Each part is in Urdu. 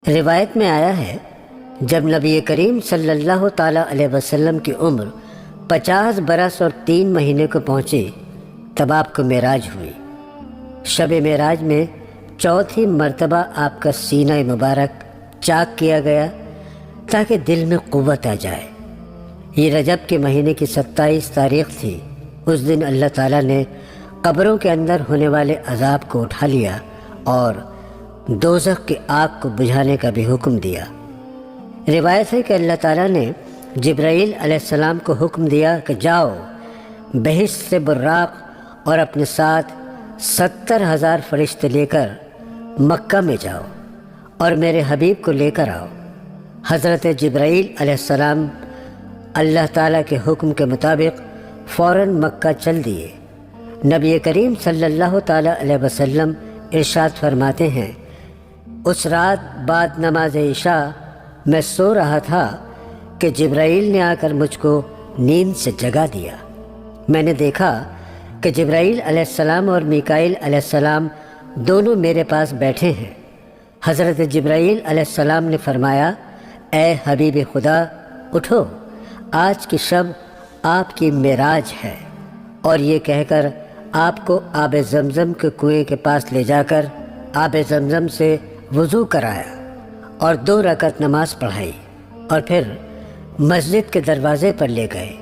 روایت میں آیا ہے جب نبی کریم صلی اللہ تعالیٰ علیہ وسلم کی عمر 50 برس اور 3 مہینے کو پہنچی تب آپ کو معراج ہوئی۔ شب معراج میں چوتھی مرتبہ آپ کا سینہ مبارک چاک کیا گیا تاکہ دل میں قوت آ جائے۔ یہ رجب کے مہینے کی 27 تاریخ تھی۔ اس دن اللہ تعالیٰ نے قبروں کے اندر ہونے والے عذاب کو اٹھا لیا اور دوزخ کی آگ کو بجھانے کا بھی حکم دیا۔ روایت ہے کہ اللہ تعالیٰ نے جبرائیل علیہ السلام کو حکم دیا کہ جاؤ بہشت سے براق اور اپنے ساتھ 70,000 فرشتے لے کر مکہ میں جاؤ اور میرے حبیب کو لے کر آؤ۔ حضرت جبرائیل علیہ السلام اللہ تعالیٰ کے حکم کے مطابق فوراً مکہ چل دیے۔ نبی کریم صلی اللہ تعالیٰ علیہ وسلم ارشاد فرماتے ہیں، اس رات بعد نماز عشاء میں سو رہا تھا کہ جبرائیل نے آ کر مجھ کو نیند سے جگا دیا۔ میں نے دیکھا کہ جبرائیل علیہ السلام اور میکائیل علیہ السلام دونوں میرے پاس بیٹھے ہیں۔ حضرت جبرائیل علیہ السلام نے فرمایا، اے حبیب خدا اٹھو، آج کی شب آپ کی معراج ہے، اور یہ کہہ کر آپ کو آب زمزم کے کنویں کے پاس لے جا کر آب زمزم سے وضو کرایا اور 2 رکعت نماز پڑھائی، اور پھر مسجد کے دروازے پر لے گئے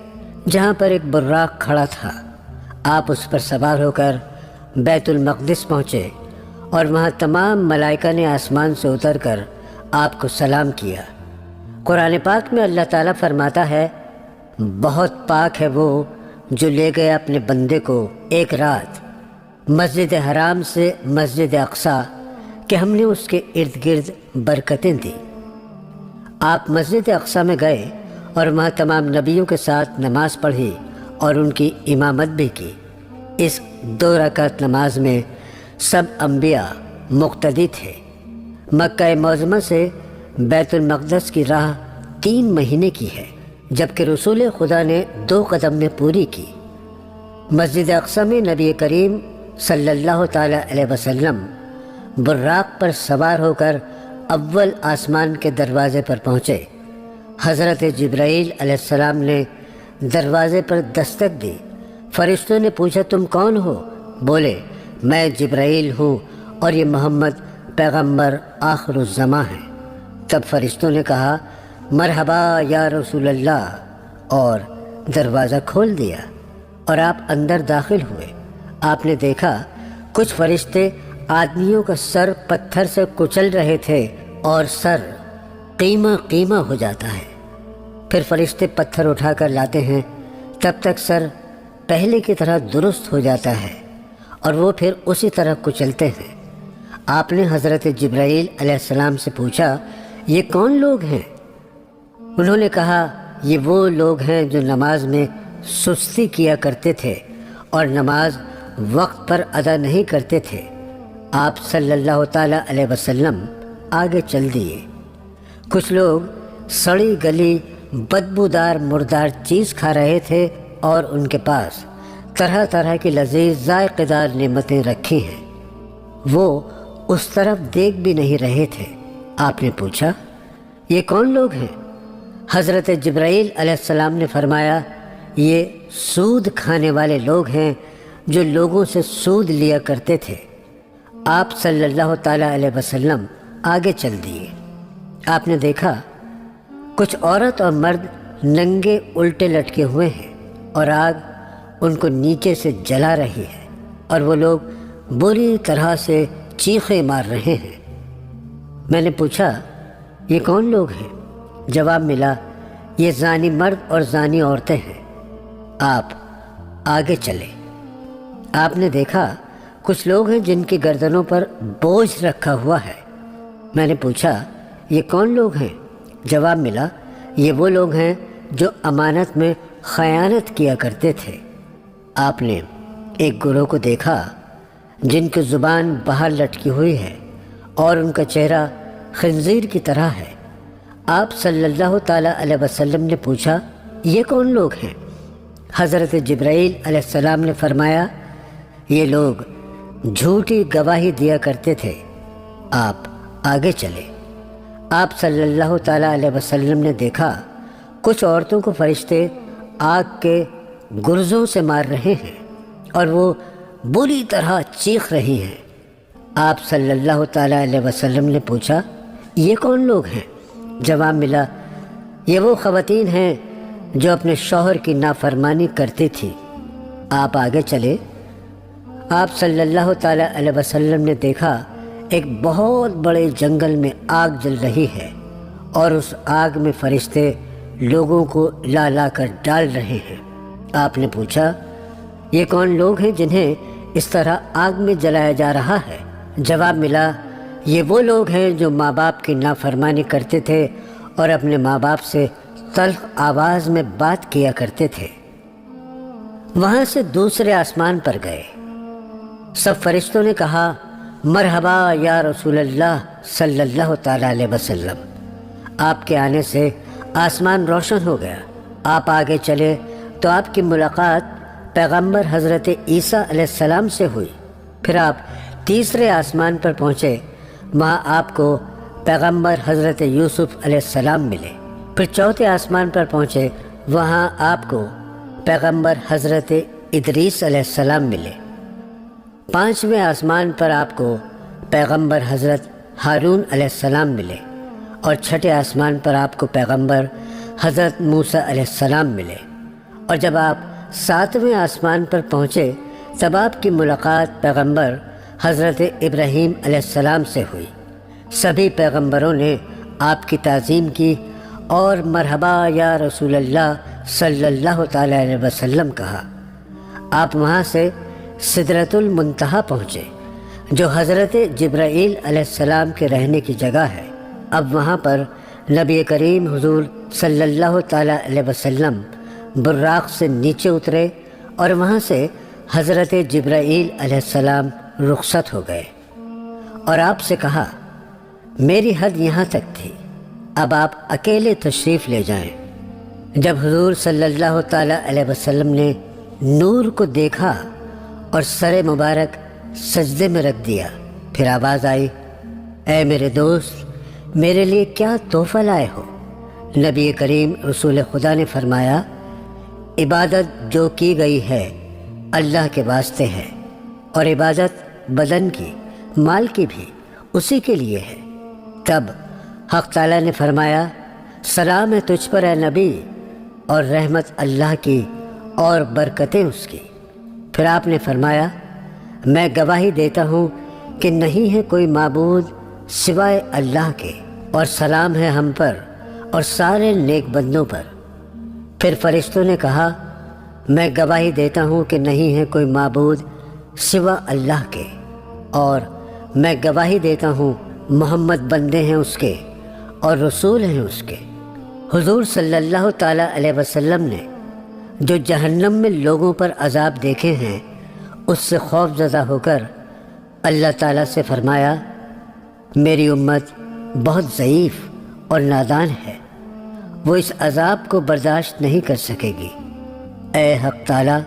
جہاں پر ایک براق کھڑا تھا۔ آپ اس پر سوار ہو کر بیت المقدس پہنچے اور وہاں تمام ملائکہ نے آسمان سے اتر کر آپ کو سلام کیا۔ قرآن پاک میں اللہ تعالیٰ فرماتا ہے، بہت پاک ہے وہ جو لے گیا اپنے بندے کو ایک رات مسجد حرام سے مسجد اقصیٰ کہ ہم نے اس کے ارد گرد برکتیں دی۔ آپ مسجد اقصیٰ میں گئے اور وہاں تمام نبیوں کے ساتھ نماز پڑھی اور ان کی امامت بھی کی۔ اس 2 رکعت نماز میں سب انبیاء مقتدی تھے۔ مکہ معظمہ سے بیت المقدس کی راہ 3 مہینے کی ہے، جبکہ رسول خدا نے 2 قدم میں پوری کی۔ مسجد اقصیٰ میں نبی کریم صلی اللہ تعالیٰ علیہ وسلم براق پر سوار ہو کر اول آسمان کے دروازے پر پہنچے۔ حضرت جبرائیل علیہ السلام نے دروازے پر دستک دی۔ فرشتوں نے پوچھا، تم کون ہو؟ بولے، میں جبرائیل ہوں اور یہ محمد پیغمبر آخر الزماں ہیں۔ تب فرشتوں نے کہا، مرحبا یا رسول اللہ، اور دروازہ کھول دیا اور آپ اندر داخل ہوئے۔ آپ نے دیکھا کچھ فرشتے آدمیوں کا سر پتھر سے کچل رہے تھے اور سر قیمہ قیمہ ہو جاتا ہے۔ پھر فرشتے پتھر اٹھا کر لاتے ہیں، تب تک سر پہلے کی طرح درست ہو جاتا ہے اور وہ پھر اسی طرح کچلتے ہیں۔ آپ نے حضرت جبرائیل علیہ السلام سے پوچھا، یہ کون لوگ ہیں؟ انہوں نے کہا، یہ وہ لوگ ہیں جو نماز میں سستی کیا کرتے تھے اور نماز وقت پر ادا نہیں کرتے تھے۔ آپ صلی اللہ تعالیٰ علیہ وسلم آگے چل دیے۔ کچھ لوگ سڑی گلی بدبودار مردار چیز کھا رہے تھے اور ان کے پاس طرح طرح کی لذیذ ذائقہ دار نعمتیں رکھی ہیں، وہ اس طرف دیکھ بھی نہیں رہے تھے۔ آپ نے پوچھا، یہ کون لوگ ہیں؟ حضرت جبرائیل علیہ السلام نے فرمایا، یہ سود کھانے والے لوگ ہیں جو لوگوں سے سود لیا کرتے تھے۔ آپ صلی اللہ تعالیٰ علیہ وسلم آگے چل دیے۔ آپ نے دیکھا کچھ عورت اور مرد ننگے الٹے لٹکے ہوئے ہیں اور آگ ان کو نیچے سے جلا رہی ہے، اور وہ لوگ بری طرح سے چیخیں مار رہے ہیں۔ میں نے پوچھا، یہ کون لوگ ہیں؟ جواب ملا، یہ زانی مرد اور زانی عورتیں ہیں۔ آپ آگے چلے۔ آپ نے دیکھا کچھ لوگ ہیں جن کی گردنوں پر بوجھ رکھا ہوا ہے۔ میں نے پوچھا، یہ کون لوگ ہیں؟ جواب ملا، یہ وہ لوگ ہیں جو امانت میں خیانت کیا کرتے تھے۔ آپ نے ایک گروہ کو دیکھا جن کی زبان باہر لٹکی ہوئی ہے اور ان کا چہرہ خنزیر کی طرح ہے۔ آپ صلی اللہ تعالیٰ علیہ وسلم نے پوچھا، یہ کون لوگ ہیں؟ حضرت جبرائیل علیہ السلام نے فرمایا، یہ لوگ جھوٹی گواہی دیا کرتے تھے۔ آپ آگے چلے۔ آپ صلی اللہ تعالیٰ علیہ وسلم نے دیکھا کچھ عورتوں کو فرشتے آگ کے گرزوں سے مار رہے ہیں اور وہ بری طرح چیخ رہی ہیں۔ آپ صلی اللہ تعالیٰ علیہ وسلم نے پوچھا، یہ کون لوگ ہیں؟ جواب ملا، یہ وہ خواتین ہیں جو اپنے شوہر کی نافرمانی کرتی تھی۔ آپ آگے چلے۔ آپ صلی اللہ تعالیٰ علیہ وسلم نے دیکھا ایک بہت بڑے جنگل میں آگ جل رہی ہے اور اس آگ میں فرشتے لوگوں کو لا لا کر ڈال رہے ہیں۔ آپ نے پوچھا، یہ کون لوگ ہیں جنہیں اس طرح آگ میں جلایا جا رہا ہے؟ جواب ملا، یہ وہ لوگ ہیں جو ماں باپ کی نافرمانی کرتے تھے اور اپنے ماں باپ سے تلخ آواز میں بات کیا کرتے تھے۔ وہاں سے دوسرے آسمان پر گئے۔ سب فرشتوں نے کہا، مرحبا یا رسول اللہ صلی اللہ تعالیٰ علیہ وسلم۔ آپ کے آنے سے آسمان روشن ہو گیا۔ آپ آگے چلے تو آپ کی ملاقات پیغمبر حضرت عیسیٰ علیہ السلام سے ہوئی۔ پھر آپ تیسرے آسمان پر پہنچے، وہاں آپ کو پیغمبر حضرت یوسف علیہ السلام ملے۔ پھر چوتھے آسمان پر پہنچے، وہاں آپ کو پیغمبر حضرت ادریس علیہ السلام ملے۔ پانچویں آسمان پر آپ کو پیغمبر حضرت ہارون علیہ السلام ملے اور چھٹے آسمان پر آپ کو پیغمبر حضرت موسیٰ علیہ السلام ملے۔ اور جب آپ ساتویں آسمان پر پہنچے تب آپ کی ملاقات پیغمبر حضرت ابراہیم علیہ السلام سے ہوئی۔ سبھی پیغمبروں نے آپ کی تعظیم کی اور مرحبا یا رسول اللہ صلی اللہ تعالیٰ علیہ وسلم کہا۔ آپ وہاں سے سدرۃ المنتہا پہنچے جو حضرت جبرائیل علیہ السلام کے رہنے کی جگہ ہے۔ اب وہاں پر نبی کریم حضور صلی اللہ تعالیٰ علیہ وسلم براق سے نیچے اترے اور وہاں سے حضرت جبرائیل علیہ السلام رخصت ہو گئے اور آپ سے کہا، میری حد یہاں تک تھی، اب آپ اکیلے تشریف لے جائیں۔ جب حضور صلی اللہ تعالیٰ علیہ وسلم نے نور کو دیکھا اور سر مبارک سجدے میں رکھ دیا، پھر آواز آئی، اے میرے دوست، میرے لیے کیا تحفہ لائے ہو؟ نبی کریم رسول خدا نے فرمایا، عبادت جو کی گئی ہے اللہ کے واسطے ہے اور عبادت بدن کی، مال کی بھی اسی کے لیے ہے۔ تب حق تعالیٰ نے فرمایا، سلام ہے تجھ پر اے نبی، اور رحمت اللہ کی اور برکتیں اس کی۔ پھر آپ نے فرمایا، میں گواہی دیتا ہوں کہ نہیں ہے کوئی معبود سوائے اللہ کے، اور سلام ہے ہم پر اور سارے نیک بندوں پر۔ پھر فرشتوں نے کہا، میں گواہی دیتا ہوں کہ نہیں ہے کوئی معبود سوا اللہ کے، اور میں گواہی دیتا ہوں محمد بندے ہیں اس کے اور رسول ہیں اس کے۔ حضور صلی اللہ تعالیٰ علیہ وسلم نے جو جہنم میں لوگوں پر عذاب دیکھے ہیں اس سے خوف زدہ ہو کر اللہ تعالیٰ سے فرمایا، میری امت بہت ضعیف اور نادان ہے، وہ اس عذاب کو برداشت نہیں کر سکے گی۔ اے حق تعالیٰ،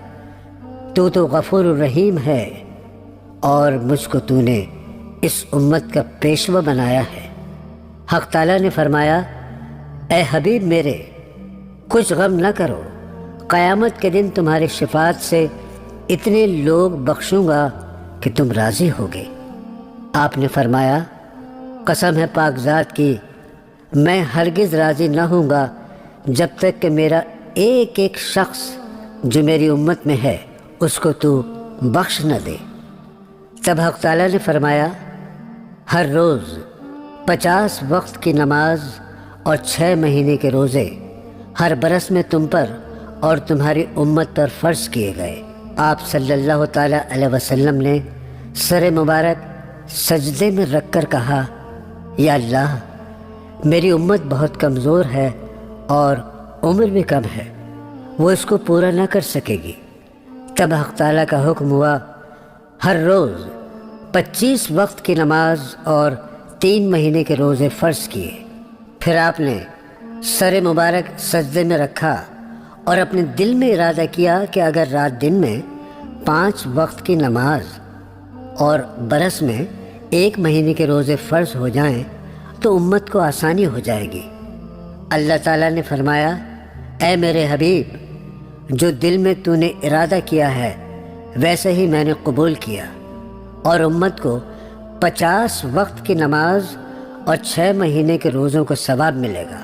تو غفور الرحیم ہے اور مجھ کو تو نے اس امت کا پیشوا بنایا ہے۔ حق تعالیٰ نے فرمایا، اے حبیب میرے، کچھ غم نہ کرو، قیامت کے دن تمہاری شفاعت سے اتنے لوگ بخشوں گا کہ تم راضی ہوگے۔ آپ نے فرمایا، قسم ہے پاک ذات کی، میں ہرگز راضی نہ ہوں گا جب تک کہ میرا ایک ایک شخص جو میری امت میں ہے اس کو تو بخش نہ دے۔ تب حق تعالیٰ نے فرمایا، ہر روز 50 وقت کی نماز اور 6 مہینے کے روزے ہر برس میں تم پر اور تمہاری امت پر فرض کیے گئے۔ آپ صلی اللہ تعالیٰ علیہ وسلم نے سر مبارک سجدے میں رکھ کر کہا، یا اللہ، میری امت بہت کمزور ہے اور عمر بھی کم ہے، وہ اس کو پورا نہ کر سکے گی۔ تب حق تعالیٰ کا حکم ہوا، ہر روز 25 وقت کی نماز اور 3 مہینے کے روزے فرض کیے۔ پھر آپ نے سر مبارک سجدے میں رکھا اور اپنے دل میں ارادہ کیا کہ اگر رات دن میں 5 وقت کی نماز اور برس میں 1 مہینے کے روزے فرض ہو جائیں، تو امت کو آسانی ہو جائے گی۔ اللہ تعالیٰ نے فرمایا، اے میرے حبیب، جو دل میں تو نے ارادہ کیا ہے ویسے ہی میں نے قبول کیا، اور امت کو 50 وقت کی نماز اور 6 مہینے کے روزوں کو ثواب ملے گا۔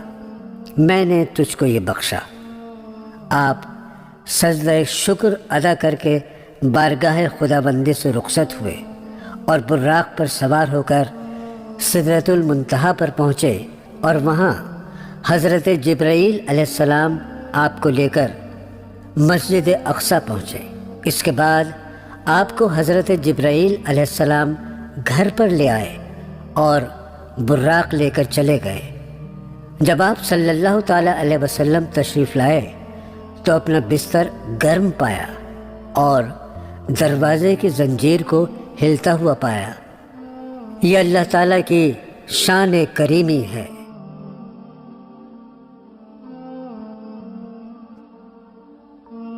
میں نے تجھ کو یہ بخشا۔ آپ سجدہ شکر ادا کر کے بارگاہ خدا بندی سے رخصت ہوئے اور براق پر سوار ہو کر سدرۃ المنتہا پر پہنچے، اور وہاں حضرت جبرائیل علیہ السلام آپ کو لے کر مسجد اقصیٰ پہنچے۔ اس کے بعد آپ کو حضرت جبرائیل علیہ السلام گھر پر لے آئے اور براق لے کر چلے گئے۔ جب آپ صلی اللہ تعالیٰ علیہ وسلم تشریف لائے تو اپنا بستر گرم پایا اور دروازے کی زنجیر کو ہلتا ہوا پایا۔ یہ اللہ تعالیٰ کی شان کریمی ہے۔